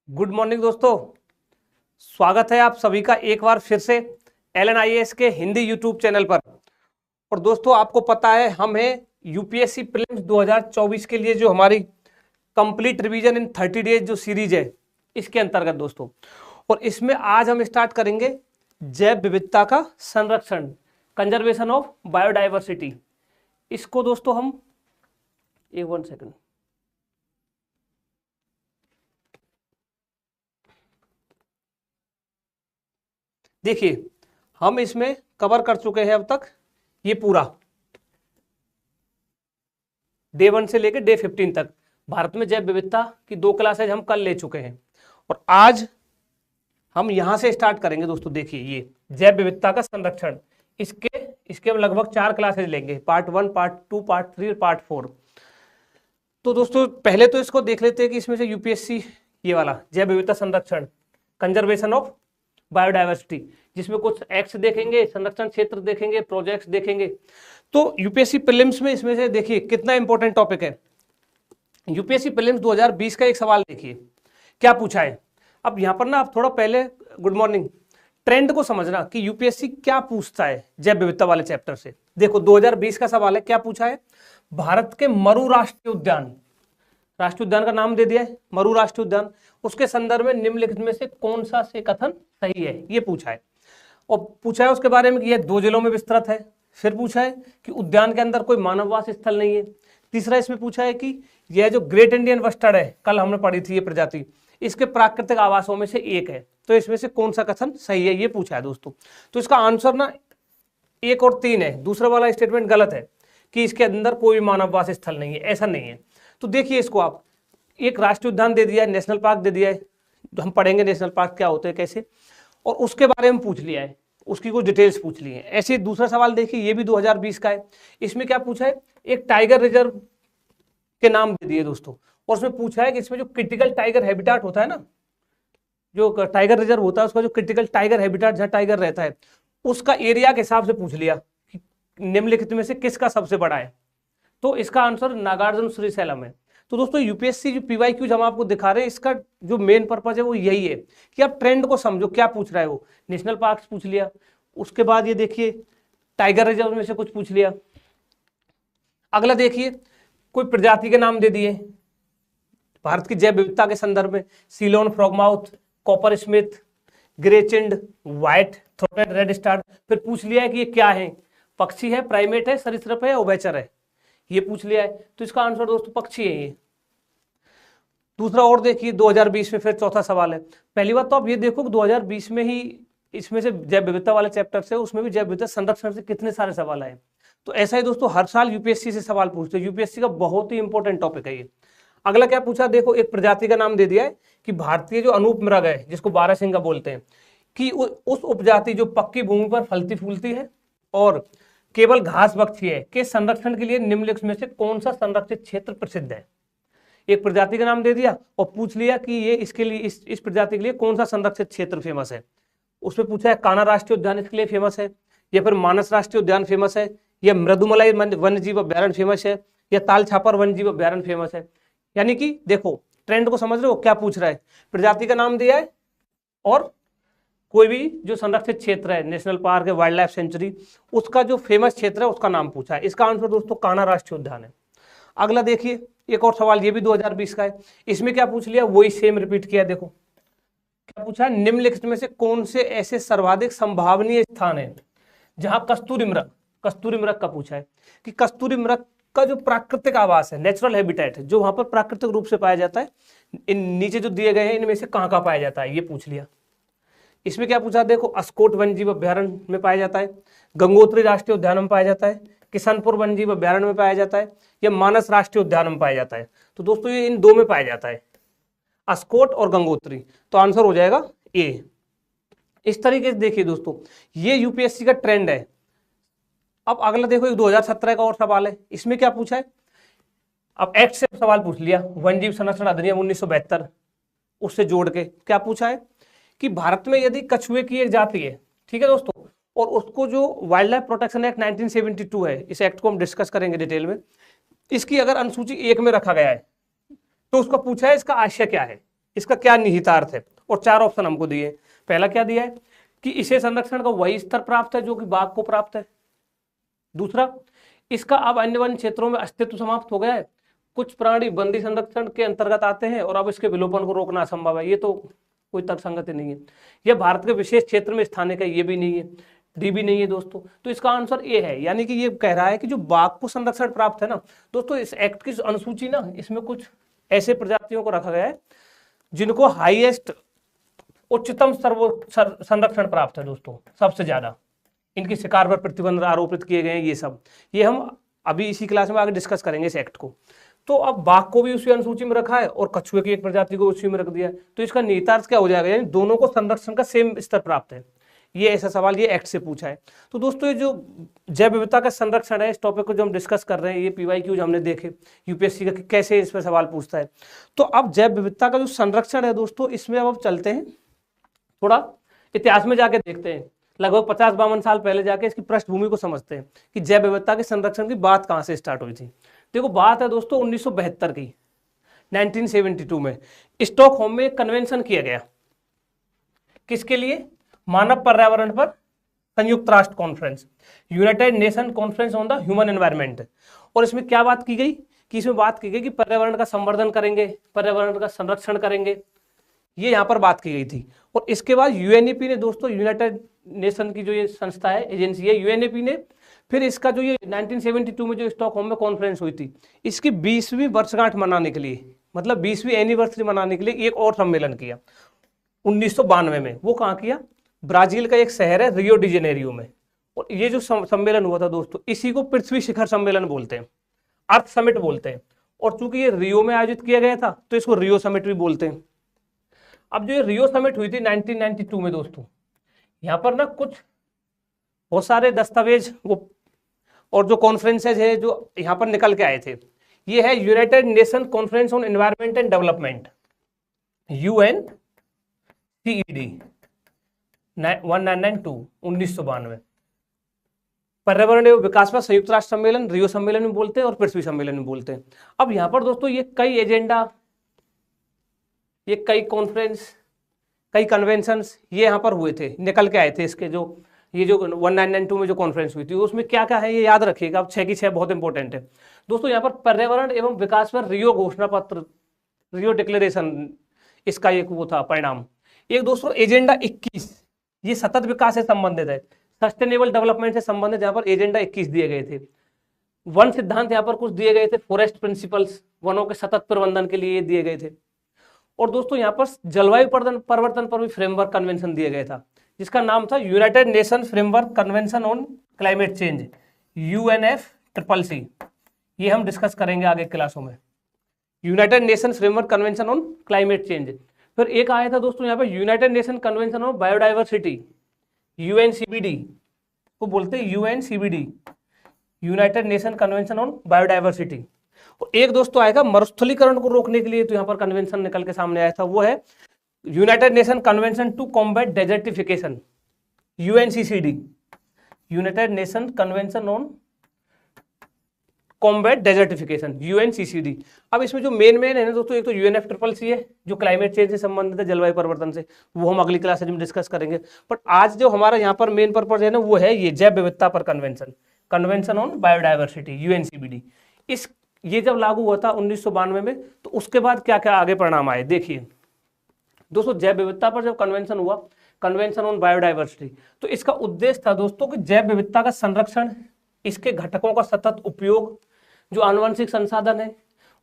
Good morning दोस्तों। स्वागत है आप सभी का एक बार फिर से LNIAS के हिंदी यूट्यूब चैनल पर। और दोस्तों आपको पता है हम हैं यूपीएससी प्रीलिम्स 2024 के लिए जो हमारी कंप्लीट रिवीजन इन 30 डेज जो सीरीज है इसके अंतर्गत दोस्तों। और इसमें आज हम स्टार्ट करेंगे जैव विविधता का संरक्षण, कंजर्वेशन ऑफ बायोडाइवर्सिटी। इसको दोस्तों हम वन सेकंड देखिए, हम इसमें कवर कर चुके हैं अब तक ये पूरा डे 1 से लेकर डे 15 तक भारत में जैव विविधता की 2 क्लासेज हम कल ले चुके हैं। और आज हम यहां से स्टार्ट करेंगे दोस्तों। देखिए ये जैव विविधता का संरक्षण, इसके हम लगभग 4 क्लासेज लेंगे, पार्ट 1, पार्ट 2, पार्ट 3 और पार्ट 4। तो दोस्तों पहले तो इसको देख लेते हैं कि इसमें से यूपीएससी ये वाला जैव विविधता संरक्षण, कंजर्वेशन ऑफ बायोडाइवर्सिटी, जिसमें कुछ एक्ट्स देखेंगे, संरक्षण क्षेत्र देखेंगे, प्रोजेक्ट्स देखेंगे। तो यूपीएससी प्रीलिम्स में इसमें से देखिए कितना इंपॉर्टेंट टॉपिक है। यूपीएससी प्रीलिम्स 2020 का एक सवाल देखिए क्या पूछा है। अब यहां पर ना आप थोड़ा पहले गुड मॉर्निंग ट्रेंड को समझना कि यूपीएससी क्या पूछता है जैव विविधता वाले चैप्टर से। देखो 2020 का सवाल है, क्या पूछा है, भारत के मरु राष्ट्रीय उद्यान, राष्ट्रीय उद्यान का नाम दे दिया है मरु राष्ट्रीय उद्यान, उसके संदर्भ में निम्नलिखित में से कौन सा से कथन सही है, ये पूछा है। और पूछा है उसके बारे में कि यह 2 जिलों में विस्तृत है। फिर पूछा है कि उद्यान के अंदर कोई मानववास स्थल नहीं है। तीसरा इसमें पूछा है कि यह जो ग्रेट इंडियन बस्टर्ड है, कल हमने पढ़ी थी ये प्रजाति, इसके प्राकृतिक आवासों में से एक है। तो इसमें से कौन सा कथन सही है, ये पूछा है दोस्तों। तो इसका आंसर ना 1 और 3 है। दूसरा वाला स्टेटमेंट गलत है कि इसके अंदर कोई मानववास स्थल नहीं है, ऐसा नहीं है। तो देखिए इसको आप, एक राष्ट्रीय उद्यान दे दिया है, नेशनल पार्क दे दिया है, हम पढ़ेंगे नेशनल पार्क क्या होते हैं कैसे, और उसके बारे में पूछ लिया है, उसकी कुछ डिटेल्स पूछ ली है। ऐसे दूसरा सवाल देखिए, ये भी 2020 का है। इसमें क्या पूछा है, एक टाइगर रिजर्व के नाम दे दिए दोस्तों, और उसमें पूछा है कि इसमें जो क्रिटिकल टाइगर हैबिटेट होता है ना, जो टाइगर रिजर्व होता है उसका जो क्रिटिकल टाइगर हैबिटेट जहाँ टाइगर रहता है, उसका एरिया के हिसाब से पूछ लिया कि निम्नलिखित में से किसका सबसे बड़ा है। तो इसका आंसर नागार्जुन श्रीशैलम है। तो दोस्तों यूपीएससी जो पीवाईक्यूज हम आपको दिखा रहे हैं, इसका जो मेन पर्पज है वो यही है कि आप ट्रेंड को समझो, क्या पूछ रहा है वो। नेशनल पार्क पूछ लिया, उसके बाद ये देखिए टाइगर रिजर्व में से कुछ पूछ लिया। अगला देखिए कोई प्रजाति के नाम दे दिए भारत की जैव विविधता के संदर्भ में, सीलोन फ्रॉगमाउथ, कॉपर स्मिथ, ग्रेचिंड, व्हाइट थ्रोटेड रेड स्टार। फिर पूछ लिया है कि ये क्या है, पक्षी है, प्राइमेट है, सरीसृप है, उभयचर है, ये पूछ लिया है। तो इसका आंसर दोस्तों पक्षी है ये। दूसरा और देखिए 2020 में फिर चौथा सवाल है। पहली बात तो आप ये देखो कि 2020 में ही इसमें से जैव विविधता वाले चैप्टर से, उसमें भी जैव विविधता संरक्षण से कितने सारे सवाल आए। तो ऐसा ही दोस्तों हर साल यूपीएससी से सवाल पूछते हैं, यूपीएससी का बहुत ही इंपॉर्टेंट टॉपिक है ये। अगला क्या पूछा, देखो एक प्रजाति का नाम दे दिया है कि भारतीय जो अनूप मृग है, जिसको बारहसिंगा बोलते हैं, कि उस उपजाति जो पक्की भूमि पर फलती फूलती है और केवल घास बख्शी है, के संरक्षण के लिए निम्नलिखित में से कौन सा संरक्षित क्षेत्र प्रसिद्ध है। एक प्रजाति का नाम दे दिया और पूछ लिया कि ये इसके लिए इस प्रजाति के लिए कौन सा संरक्षित क्षेत्र फेमस है। उसमें पूछा है कान्हा राष्ट्रीय उद्यान इसके लिए फेमस है, या फिर मानस राष्ट्रीय उद्यान फेमस है, या मृदुमलाई वन्य जीव अभ्यारण्य फेमस है, या ताल छापर वन्य जीव अभ्यारण्य फेमस है। यानी कि देखो ट्रेंड को समझ रहे हो, क्या पूछ रहा है, प्रजाति का नाम दिया है और कोई भी जो संरक्षित क्षेत्र है, नेशनल पार्क है, वाइल्ड लाइफ सेंचुरी, उसका जो फेमस क्षेत्र है उसका नाम पूछा है। इसका आंसर दोस्तों कान्हा राष्ट्रीय उद्यान है। अगला देखिए एक और सवाल, ये भी 2020 का है। इसमें क्या पूछ लिया, वही सेम रिपीट किया। देखो क्या पूछा है, निम्नलिखित में से कौन से ऐसे सर्वाधिक संभावनीय स्थान है जहां कस्तूरी मृग का पूछा है कि कस्तूरी मृग का जो प्राकृतिक आवास है, नेचुरल हैबिटेट है, जो वहां पर प्राकृतिक रूप से पाया जाता है, इन नीचे जो दिए गए हैं इनमें से कहां कहां पाया जाता है, ये पूछ लिया। इसमें क्या पूछा, देखो अस्कोट वन्यजीव अभ्यारण्य में पाया जाता है, गंगोत्री राष्ट्रीय उद्यान में पाया जाता है, किशनपुर वन्यजीव अभ्यारण्य में पाया जाता है, या मानस राष्ट्रीय उद्यान में पाया जाता है। तो दोस्तों ये इन 2 में पाया जाता है, अस्कोट और गंगोत्री। तो आंसर हो जाएगा ए। इस तरीके से देखिए दोस्तों ये यूपीएससी का ट्रेंड है। अब अगला देखो एक 2017 का और सवाल है। इसमें क्या पूछा है, अब एक्ट से सवाल पूछ लिया, वन्यजीव संरक्षण अधिनियम 1972 उससे जोड़ के क्या पूछा है कि भारत में यदि कछुए की एक जाति है, ठीक है दोस्तों, और उसको जो वाइल्ड लाइफ प्रोटेक्शन एक्ट 1972 है, इस एक्ट को हम डिस्कस करेंगे डिटेल में, इसकी अगर अनुसूची 1 में रखा गया है तो उसको पूछा है इसका आशय क्या है। इसका क्या निहितार्थ है, और 4 ऑप्शन हमको दिए। पहला क्या दिया है कि इसे संरक्षण का वही स्तर प्राप्त है जो कि बाघ को प्राप्त है। दूसरा, इसका अब अन्य वन क्षेत्रों में अस्तित्व समाप्त हो गया है, कुछ प्राणी बंदी संरक्षण के अंतर्गत आते हैं और अब इसके विलोपन को रोकना असंभव है। ये तो कोई तर्कसंगति नहीं है। यह भारत के विशेष क्षेत्र में स्थानिक है, ये भी नहीं है, डी भी नहीं है दोस्तों। तो इसका आंसर ए है, यानी कि ये कह रहा है कि जो बाघ को संरक्षण प्राप्त है ना दोस्तों, इस एक्ट की अनुसूची ना, इसमें कुछ ऐसे प्रजातियों को रखा गया है जिनको हाईएस्ट, उच्चतम संरक्षण प्राप्त है दोस्तों, सबसे ज्यादा। इनकी शिकार पर प्रतिबंध आरोपित किए गए हैं, ये सब, ये हम अभी इसी क्लास में आगे डिस्कस करेंगे इस एक्ट को। तो अब बाघ को भी उसी अनुसूची में रखा है और कछुए की एक प्रजाति को उसी में रख दिया है, तो इसका निहितार्थ क्या हो जाएगा, यानी दोनों को संरक्षण का सेम स्तर प्राप्त है। ये ऐसा सवाल ये एक्ट से पूछा है। तो दोस्तों ये जो जैव विविधता का संरक्षण है, इस टॉपिक को जो हम डिस्कस कर रहे हैं, ये PYQ हमने देखे यूपीएससी का कैसे इस पर सवाल पूछता है। तो अब जैव विविधता का जो संरक्षण है दोस्तों, इसमें अब चलते हैं थोड़ा इतिहास में जाके देखते हैं, लगभग 50-52 साल पहले जाके इसकी पृष्ठभूमि को समझते हैं कि जैव विविधता के संरक्षण की बात कहां से स्टार्ट हुई थी। देखो बात है दोस्तों 1972 की, 1972 में स्टॉकहोम में एक कन्वेंशन किया गया, किसके लिए, मानव पर्यावरण पर संयुक्त राष्ट्र conference, United nation conference on the human environment. और इसमें क्या बात की गई कि इसमें बात की गई कि पर्यावरण का संवर्धन करेंगे, पर्यावरण का संरक्षण करेंगे, ये यहाँ पर बात की गई थी। और इसके बाद यूएनईपी ने दोस्तों, यूनाइटेड नेशन की जो ये संस्था है, एजेंसी है, यूएनईपी ने फिर इसका जो ये 1972 में जो स्टॉकहोम में कॉन्फ्रेंस हुई थी, इसकी 20वीं वर्षगांठ मनाने के लिए, मतलब 20वीं एनिवर्सरी मनाने के लिए एक और सम्मेलन किया 1992 में। वो कहाँ किया, ब्राजील का एक शहर है रियो डी जेनेरियो में। और ये जो सम्मेलन हुआ था दोस्तों, इसी को पृथ्वी शिखर सम्मेलन बोलते हैं, अर्थ समिट बोलते हैं। और चूंकि ये रियो में आयोजित किया गया था तो इसको रियो समिट भी बोलते हैं। अब जो ये रियो समिट हुई थी 1992 में दोस्तों, यहाँ पर ना कुछ बहुत सारे दस्तावेज वो और जो कॉन्फ्रेंसेज है जो यहाँ पर निकल के आए थे, ये है United nation conference on environment and development, UNCED 1992, 1992। पर्यावरण एवं विकास पर संयुक्त राष्ट्र सम्मेलन, रियो सम्मेलन में बोलते हैं और पृथ्वी सम्मेलन में बोलते हैं। अब यहाँ पर दोस्तों ये कई एजेंडा, ये कई कॉन्फ्रेंस, कई कन्वेंशंस ये यहाँ पर हुए थे, निकल के आए थे इसके जो ये जो 1992 में जो कॉन्फ्रेंस हुई थी, उसमें क्या क्या है ये याद रखिएगा। अब 6 की 6 बहुत इंपॉर्टेंट है दोस्तों। यहाँ पर पर्यावरण एवं विकास पर रियो घोषणा पत्र, रियो डिक्लेरेशन, इसका एक वो था परिणाम। एक दोस्तों एजेंडा 21, ये सतत विकास से संबंधित है, सस्टेनेबल डेवलपमेंट से संबंधित, यहाँ पर एजेंडा 21 दिए गए थे। वन सिद्धांत यहाँ पर कुछ दिए गए थे, फॉरेस्ट प्रिंसिपल्स, वनों के सतत प्रबंधन के लिए दिए गए थे। और दोस्तों यहाँ पर जलवायु परिवर्तन पर भी फ्रेमवर्क कन्वेंशन दिया गया था, जिसका नाम था United nation framework convention on climate change, UNFCCC। ये हम डिस्कस करेंगे आगे क्लासों में, United nation framework convention on climate change. फिर एक आया था दोस्तों यहाँ पर United Nation Convention on biodiversity, UNCBD को बोलते हैं, UNCBD, United Nation Convention on biodiversity. और एक दोस्तों आएगा मरुस्थलीकरण को रोकने के लिए, तो यहाँ पर कन्वेंशन निकल के सामने आया था, वो है United Nation Convention to Combat Desertification, UNCCD, United Nation Convention on Combat Desertification, UNCCD। अब इसमें जो मेन है ना दोस्तों, एक तो UNFCCC है जो क्लाइमेट चेंज से संबंधित है, जलवायु परिवर्तन से, वो हम अगली क्लास में डिस्कस करेंगे। बट आज जो हमारा यहाँ पर मेन पर्पज है ना, वो है ये जैव विविधता पर convention, convention on biodiversity, UNCBD। इस ये जब लागू हुआ था 1992 में, तो उसके बाद क्या क्या आगे परिणाम आए देखिए दोस्तों। जैव विविधता पर जब कन्वेंशन हुआ, कन्वेंशन ऑन बायोडाइवर्सिटी, तो इसका उद्देश्य था दोस्तों कि जैव विविधता का संरक्षण, इसके घटकों का सतत उपयोग, जो आनुवंशिक संसाधन है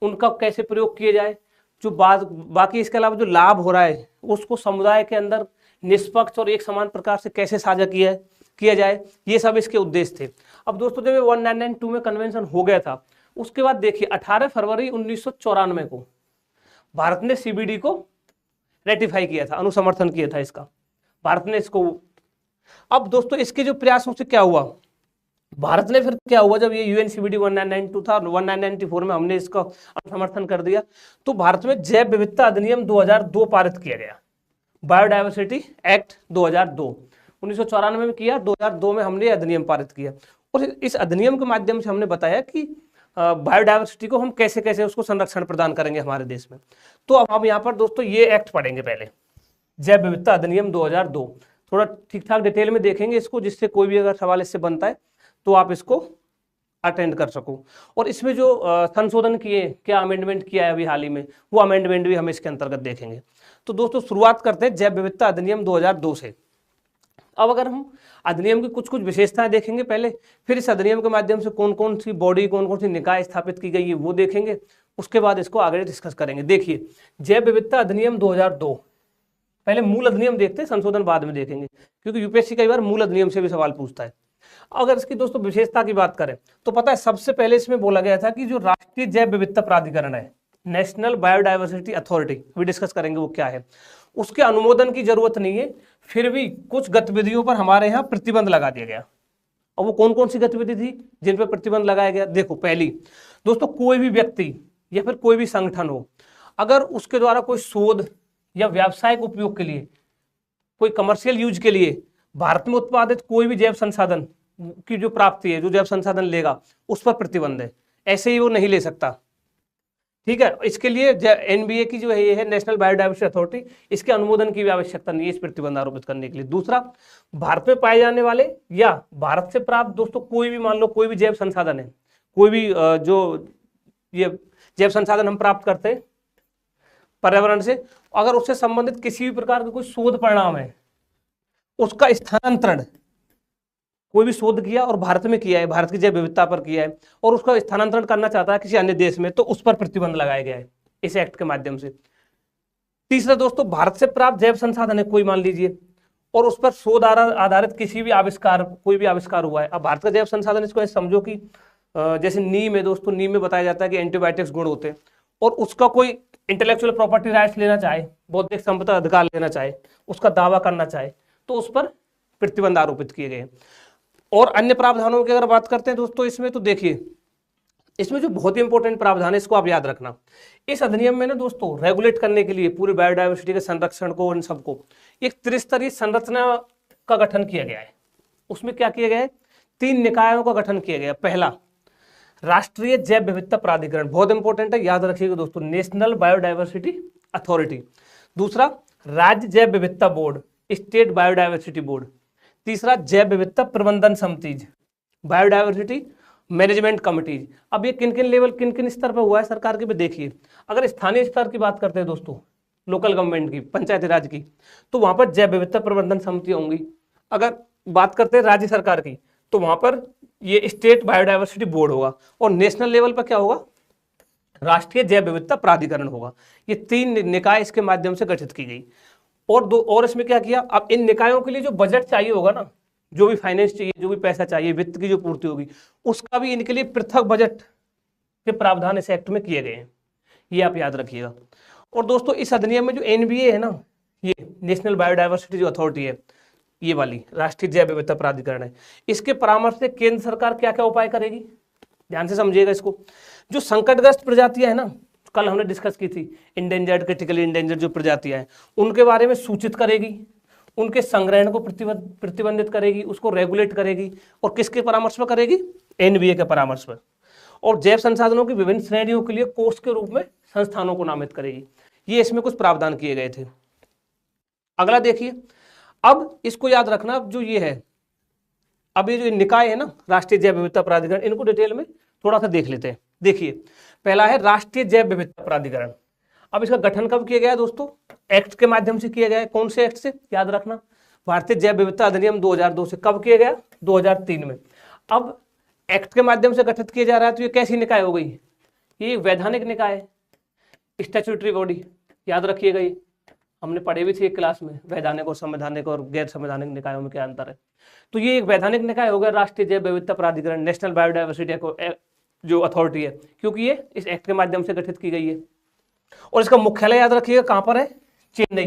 उनका कैसे प्रयोग किया जाए, जो बाकी इसके अलावा जो लाभ हो रहा है उसको समुदाय के अंदर निष्पक्ष और एक समान प्रकार से कैसे साझा किया जाए, ये सब इसके उद्देश्य थे। अब दोस्तों जब 1992 में कन्वेंशन हो गया था, उसके बाद देखिए 18 फरवरी 1994 को भारत ने CBD को रेटिफाई किया था, अनुसमर्थन किया था इसका, भारत ने इसको। अब दोस्तों इसके जो प्रयासों से क्या हुआ, भारत ने फिर क्या हुआ, जब ये UNCBD 1992 था, 1994 में हमने इसका समर्थन कर दिया, तो भारत में जैव विविधता अधिनियम 2002 पारित किया गया, बायोडाइवर्सिटी एक्ट 2002, 1994 में किया, 2002 में हमने अधिनियम पारित किया। और इस अधिनियम के माध्यम से हमने बताया कि बायोडायवर्सिटी को हम कैसे कैसे उसको संरक्षण प्रदान करेंगे हमारे देश में। तो अब हम यहाँ पर दोस्तों ये एक्ट पढ़ेंगे पहले, जैव विविधता अधिनियम 2002। थोड़ा ठीक ठाक डिटेल में देखेंगे इसको, जिससे कोई भी अगर सवाल इससे बनता है तो आप इसको अटेंड कर सको। और इसमें जो संशोधन किए, क्या अमेंडमेंट किया है अभी हाल ही में, वो अमेंडमेंट भी हम इसके अंतर्गत देखेंगे। तो दोस्तों शुरुआत करते हैं जैव विविधता अधिनियम 2002 से। अब अगर हम अधिनियम की कुछ कुछ विशेषताएं देखेंगे पहले, फिर इस अधिनियम के माध्यम से कौन कौन सी बॉडी, कौन कौन सी निकाय स्थापित की गई है वो देखेंगे, उसके बाद इसको आगे डिस्कस करेंगे। देखिए जैव विविधता अधिनियम 2002, पहले मूल अधिनियम देखते हैं, संशोधन बाद में देखेंगे, क्योंकि यूपीएससी कई बार मूल अधिनियम से भी सवाल पूछता है। अगर इसकी दोस्तों विशेषता की बात करें तो पता है सबसे पहले इसमें बोला गया था कि जो राष्ट्रीय जैव विविधता प्राधिकरण है, नेशनल बायोडायवर्सिटी अथॉरिटी, अभी डिस्कस करेंगे वो क्या है, उसके अनुमोदन की जरूरत नहीं है, फिर भी कुछ गतिविधियों पर हमारे यहाँ प्रतिबंध लगा दिया गया। और वो कौन कौन सी गतिविधि थी जिन पर प्रतिबंध लगाया गया? देखो पहली दोस्तों, कोई भी व्यक्ति या फिर कोई भी संगठन हो, अगर उसके द्वारा कोई शोध या व्यावसायिक उपयोग के लिए, कोई कमर्शियल यूज के लिए भारत में उत्पादित कोई भी जैव संसाधन की जो प्राप्ति है, जो जैव संसाधन लेगा, उस पर प्रतिबंध है, ऐसे ही वो नहीं ले सकता। ठीक है, इसके लिए एनबीए की जो है ये है नेशनल बायोडायवर्सिटी अथॉरिटी, इसके अनुमोदन की भी आवश्यकता नहीं है इस प्रतिबंध आरोपित करने के लिए। दूसरा, भारत में पाए जाने वाले या भारत से प्राप्त दोस्तों कोई भी, मान लो कोई भी जैव संसाधन है, कोई भी जो ये जैव संसाधन हम प्राप्त करते हैं पर्यावरण से, अगर उससे संबंधित किसी भी प्रकार का कोई शोध परिणाम है, उसका स्थानांतरण, कोई भी शोध किया और भारत में किया है, भारत की जैव विविधता पर किया है, और उसका स्थानांतरण करना चाहता है किसी अन्य देश में, तो उस पर प्रतिबंध लगाया गया है इस एक्ट के माध्यम से। तीसरा दोस्तों, भारत से प्राप्त जैव संसाधन है कोई, मान लीजिए, और उस पर शोध आधारित किसी भी आविष्कार, कोई भी आविष्कार हुआ है। अब भारत का जैव संसाधन, इसको ऐसे समझो कि जैसे नीम है दोस्तों, नीम में बताया जाता है कि एंटीबायोटिक्स गुण होते हैं, और उसका कोई इंटेलेक्चुअल प्रॉपर्टी राइट्स लेना चाहे, बौद्धिक संपदा अधिकार लेना चाहे, उसका दावा करना चाहे, तो उस पर प्रतिबंध आरोपित किए गए। और अन्य प्रावधानों की अगर बात करते हैं दोस्तों इसमें, तो देखिए इसमें जो बहुत ही इंपॉर्टेंट प्रावधान है, इसको आप याद रखना। इस अधिनियम में ना दोस्तों, रेगुलेट करने के लिए पूरी बायोडायवर्सिटी के संरक्षण को, इन सबको, एक त्रिस्तरीय संरचना का गठन किया गया है। उसमें क्या किया गया है? 3 निकायों का गठन किया गया। पहला, राष्ट्रीय जैव विविधता प्राधिकरण, बहुत इंपॉर्टेंट है, याद रखिएगा दोस्तों, नेशनल बायोडायवर्सिटी अथॉरिटी। दूसरा, राज्य जैव विविधता बोर्ड, स्टेट बायोडायवर्सिटी बोर्ड। तीसरा, जैव विविधता प्रबंधन समिति, बायोडायवर्सिटी मैनेजमेंट कमिटीज। अब ये किन किन लेवल, किन किन स्तर पर हुआ है सरकार के भी देखिए। अगर स्थानीय स्तर की बात करते हैं दोस्तों, लोकल गवर्नमेंट की, पंचायती राज की, तो वहां पर जैव विविधता प्रबंधन समिति होंगी। अगर बात करते हैं राज्य सरकार की, तो वहां पर ये स्टेट बायोडायवर्सिटी बोर्ड होगा। और नेशनल लेवल पर क्या होगा? राष्ट्रीय जैव विविधता प्राधिकरण होगा। ये 3 निकाय इसके माध्यम से गठित की गई। और इसमें क्या किया? अब इन निकायों के लिए जो बजट चाहिए होगा ना, जो भी फाइनेंस चाहिए, जो भी पैसा चाहिए, वित्त की जो पूर्ति होगी, उसका भी इनके लिए पृथक बजट के प्रावधान इस एक्ट में किए गए हैं, ये आप याद रखिएगा। और दोस्तों इस अधिनियम में जो एनबीए है ना, ये नेशनल बायोडायवर्सिटी जो अथॉरिटी है, ये वाली राष्ट्रीय जैव विविधता प्राधिकरण है, इसके परामर्श से केंद्र सरकार क्या क्या उपाय करेगी, ध्यान से समझिएगा इसको। जो संकटग्रस्त प्रजातियां है ना, कल हमने डिस्कस की थी, इंडेंजर्ड, क्रिटिकली इंडेंजर्ड जो प्रजातियां हैं, उनके बारे में सूचित करेगी, उनके संग्रहण को प्रतिबंधित करेगी, उसको रेगुलेट करेगी। और किसके परामर्श पर करेगी? एनबीए के परामर्श पर। और जैव संसाधनों की विभिन्न श्रेणियों के लिए कोष के रूप में संस्थानों को नामित करेगी। ये इसमें कुछ प्रावधान किए गए थे। अगला देखिए, अब इसको याद रखना, जो ये है, अब ये जो निकाय है ना, राष्ट्रीय जैव विविधता प्राधिकरण, इनको डिटेल में थोड़ा सा देख लेते हैं। देखिए, पहला है राष्ट्रीय जैव विविधता प्राधिकरण। अब इसका गठन कब किया गया दोस्तों? एक्ट के माध्यम से किया गया है। कौन से एक्ट से? याद रखना, भारतीय जैव विविधता अधिनियम 2002 से। कब किया गया? 2003 में। अब एक्ट के माध्यम से गठित किया जा रहा है, तो ये कैसी निकाय हो गई? ये वैधानिक निकाय है, स्टैट्यूटरी बॉडी, याद रखिएगा। ये हमने पढ़े भी थे क्लास में, वैधानिक और संवैधानिक और गैर संवैधानिक निकायों में क्या अंतर है। तो ये एक वैधानिक निकाय हो गया, राष्ट्रीय जैव विविधता प्राधिकरण, नेशनल बायोडायवर्सिटी जो अथॉरिटी है, क्योंकि ये इस एक्ट के माध्यम से गठित की गई है। और इसका मुख्यालय याद रखिएगा कहां पर है? चेन्नई,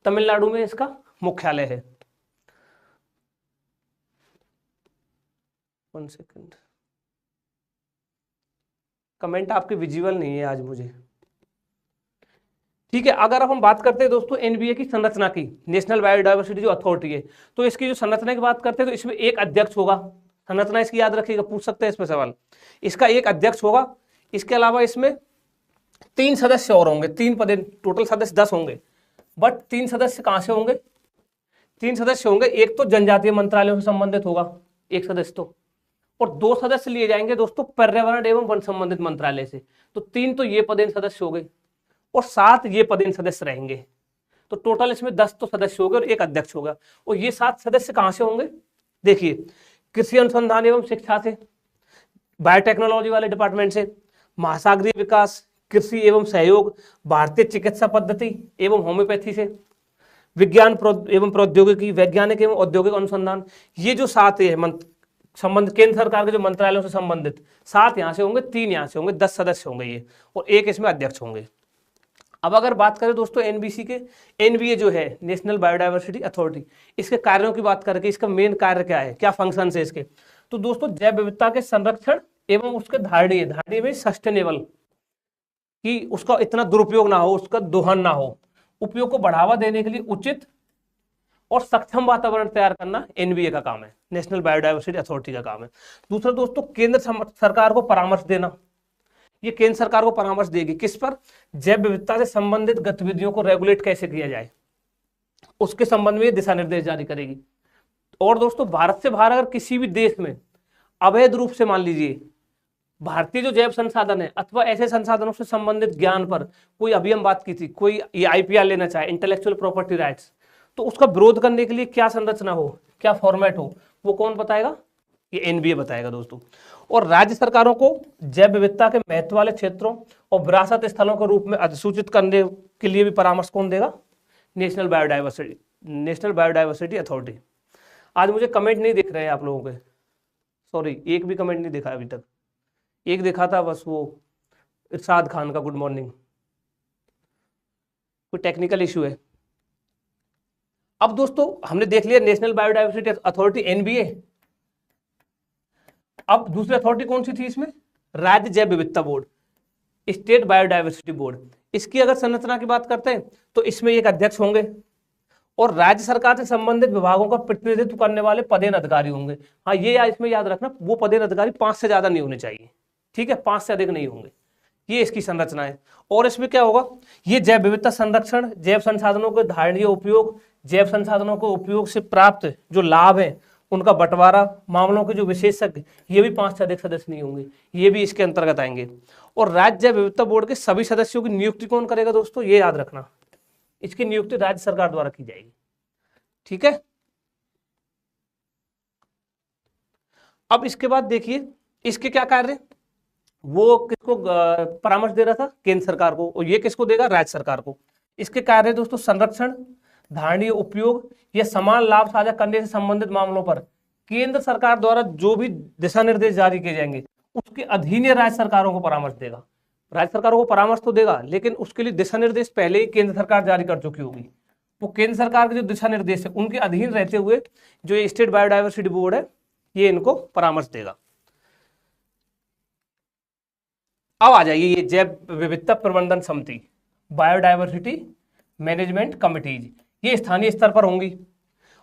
तमिलनाडु में इसका मुख्यालय है। 1 सेकंड, कमेंट आपके विजिबल नहीं है आज मुझे। ठीक है, अगर अब हम बात करते हैं दोस्तों एनबीए की संरचना की, नेशनल बायोडायवर्सिटी जो अथॉरिटी है, तो इसकी जो संरचना की बात करते हैं, तो इसमें एक अध्यक्ष होगा, संरचना इसकी याद रखिएगा, पूछ सकते हैं इसमें सवाल। इसका एक अध्यक्ष होगा, इसके अलावा इसमें 3 सदस्य और होंगे, 3 पद, टोटल सदस्य 10 होंगे, बट 3 सदस्य कहां से होंगे? 3 सदस्य होंगे, एक तो जनजातीय मंत्रालयों से संबंधित होगा, एक सदस्य तो, और 2 सदस्य लिए जाएंगे दोस्तों पर्यावरण एवं वन संबंधित मंत्रालय से। तो 3 तो ये पदेन सदस्य हो गए और 7 ये पदेन सदस्य रहेंगे। तो टोटल इसमें 10 तो सदस्य हो गए और एक अध्यक्ष होगा। और ये 7 सदस्य कहां से होंगे? देखिए, कृषि अनुसंधान एवं शिक्षा से, बायोटेक्नोलॉजी वाले डिपार्टमेंट से, महासागरीय विकास, कृषि एवं सहयोग, भारतीय चिकित्सा पद्धति एवं होम्योपैथी से, विज्ञान एवं प्रौद्योगिकी, वैज्ञानिक एवं औद्योगिक अनुसंधान, ये जो 7 है संबंध केंद्र सरकार के जो मंत्रालयों से संबंधित 7 यहां से होंगे, 3 यहां से होंगे, 10 सदस्य होंगे ये, और एक इसमें अध्यक्ष होंगे। अब अगर बात करें दोस्तों एनबीसी के, एनबीए जो है नेशनल बायोडायवर्सिटी अथॉरिटी, इसके कार्यों की बात करके, इसका मेन कार्य क्या है, क्या फंक्शन है इसके? तो दोस्तों जैव विविधता के संरक्षण एवं उसके धारणीय में सस्टेनेबल, कि उसका इतना दुरुपयोग ना हो, उसका दोहन ना हो, उपयोग को बढ़ावा देने के लिए उचित और सक्षम वातावरण तैयार करना एनबीए का काम है, नेशनल बायोडायवर्सिटी अथॉरिटी का काम है। दूसरा दोस्तों केंद्र सरकार को परामर्श देना, ये केंद्र सरकार को परामर्श देगी किस पर? जैव विविधता से संबंधित गतिविधियों को रेगुलेट कैसे किया जाए, उसके संबंध में दिशा निर्देश जारी करेगी। और दोस्तों भारत से बाहर अगर किसी भी देश में अवैध रूप से, मान लीजिए भारतीय जो जैव संसाधन है अथवा ऐसे संसाधनों से संबंधित ज्ञान पर कोई, अभी हम बात की थी, कोई ये आईपीआर लेना चाहे, इंटेलेक्चुअल प्रॉपर्टी राइट्स, तो उसका विरोध करने के लिए क्या संरचना हो, क्या फॉर्मेट हो, वो कौन बताएगा? ये एनबीए बताएगा दोस्तों। और राज्य सरकारों को जैव विविधता के महत्व वाले क्षेत्रों और विरासत स्थलों के रूप में अधिसूचित करने के लिए भी परामर्श कौन देगा? National biodiversity authority. आज मुझे कमेंट नहीं दिख रहे हैं आप लोगों के, सॉरी, एक भी कमेंट नहीं दिखा अभी तक, एक देखा था बस, वो इरशाद खान का गुड मॉर्निंग, कोई टेक्निकल इशू है। अब दोस्तों हमने देख लिया नेशनल बायोडायवर्सिटी अथॉरिटी एनबीए। अब दूसरी अथॉरिटी कौन सी थी इसमें? राज्य जैव विविधता बोर्ड, स्टेट बायोडायवर्सिटी बोर्ड। इसकी अगर संरचना की बात करते हैं तो इसमें एक अध्यक्ष होंगे और राज्य सरकार से संबंधित विभागों का प्रतिनिधित्व करने वाले पदेन अधिकारी होंगे। हाँ, ये इसमें याद रखना, वो पदेन अधिकारी 5 से ज्यादा नहीं होने चाहिए, ठीक है, 5 से अधिक नहीं होंगे। ये इसकी संरचना है। और इसमें क्या होगा? ये जैव विविधता संरक्षण, जैव संसाधनों के धारणीय उपयोग, जैव संसाधनों के उपयोग से प्राप्त जो लाभ है उनका बंटवारा, मामलों के जो विशेषज्ञ, ये भी 5 से अधिक सदस्य नहीं होंगे, ये भी इसके अंतर्गत आएंगे। और राज्य जैव विविधता बोर्ड के सभी सदस्यों की नियुक्ति कौन करेगा दोस्तों? ये याद रखना, इसकी नियुक्ति राज्य सरकार द्वारा की जाएगी, ठीक है। अब इसके बाद देखिए इसके क्या कार्य, वो किसको परामर्श दे रहा था? केंद्र सरकार को, और ये किसको देगा? राज्य सरकार को। इसके कार्य दोस्तों संरक्षण, धारणीय उपयोग या समान लाभ साझा करने से संबंधित मामलों पर केंद्र सरकार द्वारा जो भी दिशा निर्देश जारी किए जाएंगे उसके अधीन राज्य सरकारों को परामर्श देगा। राज्य सरकारों को परामर्श तो देगा, लेकिन उसके लिए दिशा निर्देश पहले ही केंद्र सरकार जारी कर चुकी होगी। वो केंद्र सरकार के जो दिशा निर्देश है उनके अधीन रहते हुए जो ये स्टेट बायोडायवर्सिटी बोर्ड है ये इनको परामर्श देगा। अब आ जाइए ये जैव विविधता प्रबंधन समिति, बायोडायवर्सिटी मैनेजमेंट कमिटीज, ये स्थानीय स्तर पर होंगी।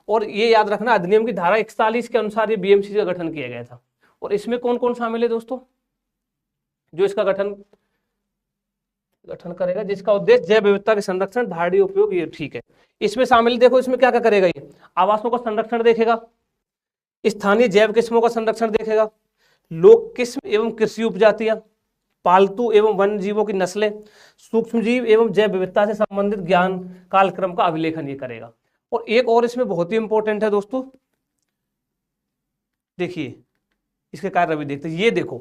और ये याद रखना अधिनियम की धारा 41 के अनुसार ये बीएमसी का गठन किया गया था। और इसमें कौन कौन शामिल है दोस्तों? जो इसका गठन करेगा, जिसका उद्देश्य जैव विविधता के संरक्षण, धारणीय उपयोग, ये ठीक है। इसमें शामिल देखो, इसमें क्या क्या करेगा? ये आवासों का संरक्षण देखेगा, स्थानीय जैव किस्मों का संरक्षण देखेगा, लोक किस्म एवं कृषि उपजातियां, पालतू एवं वन्य जीवों की नस्लें, सूक्ष्म जीव एवं जैव विविधता से संबंधित ज्ञान कालक्रम का अभिलेखन ये करेगा। और एक और इसमें बहुत ही इंपॉर्टेंट है दोस्तों, देखिए इसके कार्य अभी देखते हैं। ये देखो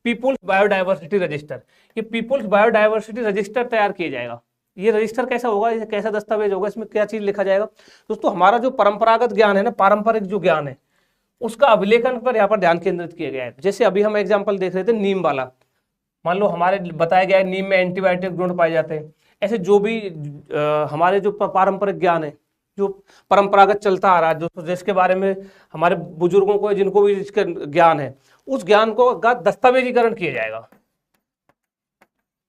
पीपुल्स बायोडायवर्सिटी रजिस्टर, ये पीपुल्स बायोडायवर्सिटी रजिस्टर तैयार किया जाएगा। ये रजिस्टर कैसा होगा, ये कैसा दस्तावेज होगा, इसमें क्या चीज लिखा जाएगा दोस्तों? हमारा जो परंपरागत ज्ञान है ना, पारंपरिक जो ज्ञान है उसका अभिलेखन पर यहाँ पर ध्यान केंद्रित किया गया है। जैसे अभी हम एग्जाम्पल देख रहे थे नीम वाला, मान लो हमारे बताया गया है नीम में एंटीबायोटिक गुण पाए जाते हैं। ऐसे जो भी हमारे जो पारंपरिक ज्ञान है, जो परंपरागत चलता आ रहा है, जो जिसके बारे में हमारे बुजुर्गों को जिनको भी इसका ज्ञान है, उस ज्ञान को दस्तावेजीकरण किया जाएगा,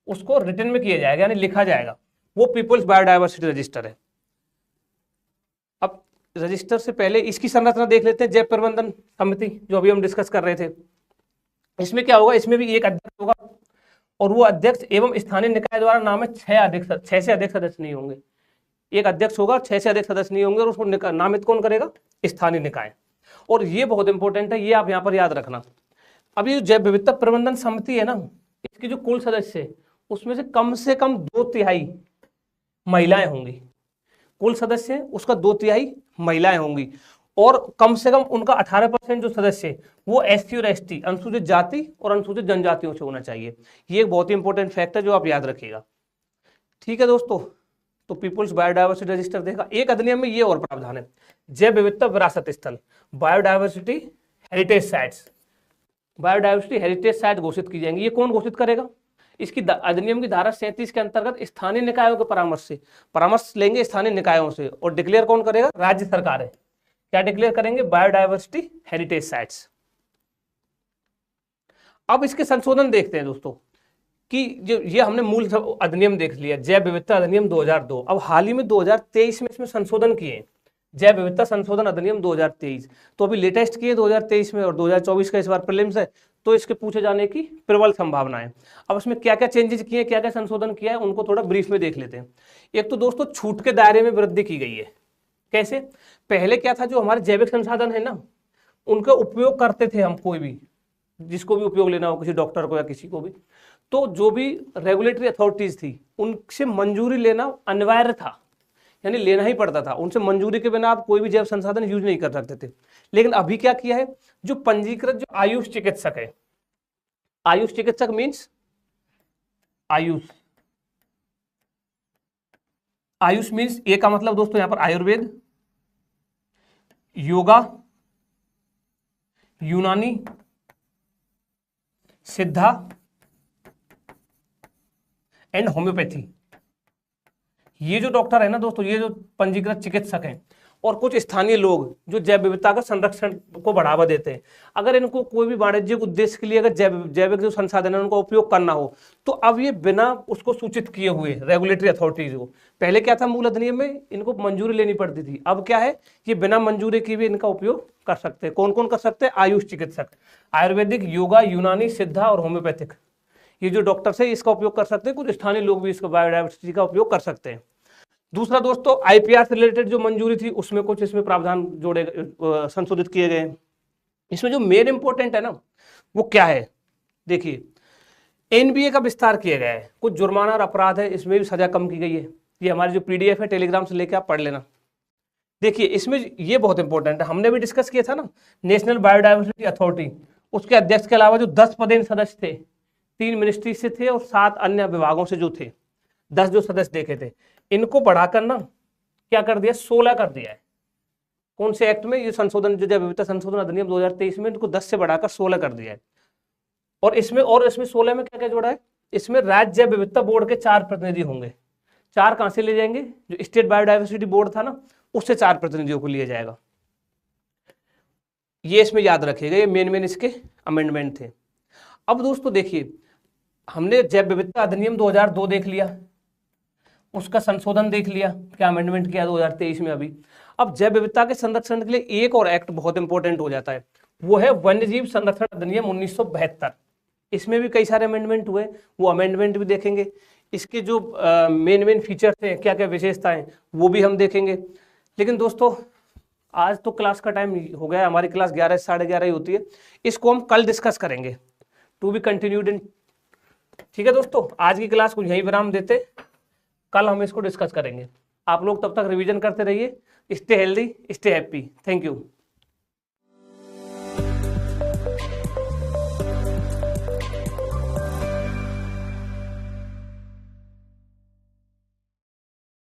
उसको रिटन में किया जाएगा, यानी लिखा जाएगा। वो पीपुल्स बायोडायवर्सिटी रजिस्टर है। अब रजिस्टर से पहले इसकी संरचना देख लेते हैं। जैव प्रबंधन समिति जो अभी हम डिस्कस कर रहे थे, इसमें क्या होगा, इसमें भी एक अध्यक्ष होगा और वो अध्यक्ष एवं स्थानीय निकाय द्वारा नाम है 6 से अधिक सदस्य नहीं होंगे। एक अध्यक्ष होगा, 6 से अधिक सदस्य नहीं होंगे और उसको नामित कौन करेगा, स्थानीय निकाय। और ये बहुत इंपॉर्टेंट है, ये आप यहाँ पर याद रखना। अब ये जैव विविधता प्रबंधन समिति है ना, इसके जो कुल सदस्य है उसमें से कम 2/3 महिलाएं होंगी। कुल सदस्य है उसका 2/3 महिलाएं होंगी और कम से कम उनका 18% जो सदस्य है वो SC और ST अनुसूचित जाति और अनुसूचित जनजातियों से होना चाहिए। ये एक बहुत ही इंपॉर्टेंट फैक्ट है जो आप याद रखिएगा। ठीक है दोस्तों, तो पीपुल्स बायोडायवर्सिटी रजिस्टर देखा। एक अधिनियम में ये और प्रावधान है, जैव विविधता विरासत स्थल, biodiversity heritage sites. Biodiversity heritage site घोषित की जाएंगी। ये कौन घोषित करेगा, इसकी अधिनियम की धारा 37 के अंतर्गत स्थानीय निकायों के परामर्श लेंगे स्थानीय निकायों से, और डिक्लेयर कौन करेगा, राज्य सरकार है। क्या डिक्लेयर करेंगे, बायोडायवर्सिटी हेरिटेज साइट्स। अब इसके संशोधन देखते हैं दोस्तों, कि जो ये हमने मूल अधिनियम देख लिया, जैव विविधता अधिनियम 2002। अब हाल ही में 2023 में इसमें संशोधन किए, जैव विविधता संशोधन अधिनियम 2023। तो अभी लेटेस्ट किए 2023 में, और 2024 का इस बार प्रीलिम्स है, तो इसके पूछे जाने की प्रबल संभावना है। अब इसमें क्या क्या चेंजेस किए, क्या क्या संशोधन किया है, उनको थोड़ा ब्रीफ में देख लेते हैं। एक तो दोस्तों छूट के दायरे में वृद्धि की गई है। कैसे, पहले क्या था, जो हमारे जैविक संसाधन है ना, उनका उपयोग करते थे हम, कोई भी जिसको भी उपयोग लेना हो, किसी डॉक्टर को या किसी को भी, तो जो भी रेगुलेटरी अथॉरिटीज थी उनसे मंजूरी लेना अनिवार्य था, यानी लेना ही पड़ता था। उनसे मंजूरी के बिना आप कोई भी जैव संसाधन यूज नहीं कर सकते थे। लेकिन अभी क्या किया है, जो पंजीकृत जो आयुष चिकित्सक है, आयुष चिकित्सक मीन्स आयुष मीन्स ए का मतलब दोस्तों यहां पर आयुर्वेद, योगा, यूनानी, सिद्धा एंड होम्योपैथी। ये जो डॉक्टर है ना दोस्तों, ये जो पंजीकृत चिकित्सक हैं, और कुछ स्थानीय लोग जो जैव विविधता का संरक्षण को बढ़ावा देते हैं। अगर इनको कोई भी वाणिज्यिक उद्देश्य के लिए अगर जैविक जो संसाधन है उनका उपयोग करना हो, तो अब ये बिना उसको सूचित किए हुए रेगुलेटरी अथॉरिटीज को, पहले क्या था मूल अधिनियम में इनको मंजूरी लेनी पड़ती थी, अब क्या है, ये बिना मंजूरी के भी इनका उपयोग कर सकते हैं। कौन कौन कर सकते हैं, आयुष चिकित्सक, आयुर्वेदिक, योगा, यूनानी, सिद्धा और होम्योपैथिक, ये जो डॉक्टर्स है इसका उपयोग कर सकते हैं। कुछ स्थानीय लोग भी इसका बायोडायवर्सिटी का उपयोग कर सकते हैं। दूसरा दोस्तों IPR से रिलेटेड जो मंजूरी थी उसमें कुछ इसमें प्रावधान जोड़े संशोधित किए गए। इसमें जो मेन इंपॉर्टेंट है ना वो क्या है, देखिए NBA का विस्तार किया गया है। कुछ जुर्माना और अपराध है, इसमें भी सजा कम की गई है। ये हमारी जो PDF है टेलीग्राम से लेके आप पढ़ लेना। देखिए इसमें ये बहुत इंपॉर्टेंट है, हमने भी डिस्कस किया था ना, नेशनल बायोडायवर्सिटी अथॉरिटी, उसके अध्यक्ष के अलावा जो 10 पदेन सदस्य थे, 3 मिनिस्ट्री से थे और 7 अन्य विभागों से जो थे, 10 जो सदस्य देखे थे, इनको बढ़ाकर ना क्या कर दिया, 16 कर दिया है। कौन से एक्ट में, ये संशोधन जो जैव विविधता संशोधन अधिनियम 2023 में इनको 10 से बढ़ाकर 16 कर दिया है। और इसमें 16 में क्या क्या जोड़ा है, इसमें राज्य जैव विविधता बोर्ड के 4 प्रतिनिधि होंगे। 4 कहां से ले जाएंगे, जो स्टेट बायोडायवर्सिटी बोर्ड था ना उससे 4 प्रतिनिधियों को लिया जाएगा। ये इसमें याद रखिएगा, ये मेन इसके अमेंडमेंट थे। अब दोस्तों देखिए, हमने जैव विविधता अधिनियम 2002 देख लिया, उसका संशोधन देख लिया, क्या अमेंडमेंट किया 2023 में अभी। अब जैव विविधता के संरक्षण के लिए एक और एक्ट बहुत इंपॉर्टेंट हो जाता है, वो है वन्यजीव संरक्षण अधिनियम 1972। इसमें भी कई सारे अमेंडमेंट हुए, वो अमेंडमेंट भी देखेंगे। इसके जो मेन फीचर्स हैं, क्या क्या विशेषताएं, वो भी हम देखेंगे। लेकिन दोस्तों आज तो क्लास का टाइम हो गया, हमारी क्लास 11 से 11:30 ही होती है, इसको हम कल डिस्कस करेंगे, टू बी कंटिन्यूड इन। ठीक है दोस्तों, आज की क्लास को यहीं विराम देते, कल हम इसको डिस्कस करेंगे। आप लोग तब तक रिवीजन करते रहिए। Stay healthy, stay happy. Thank you.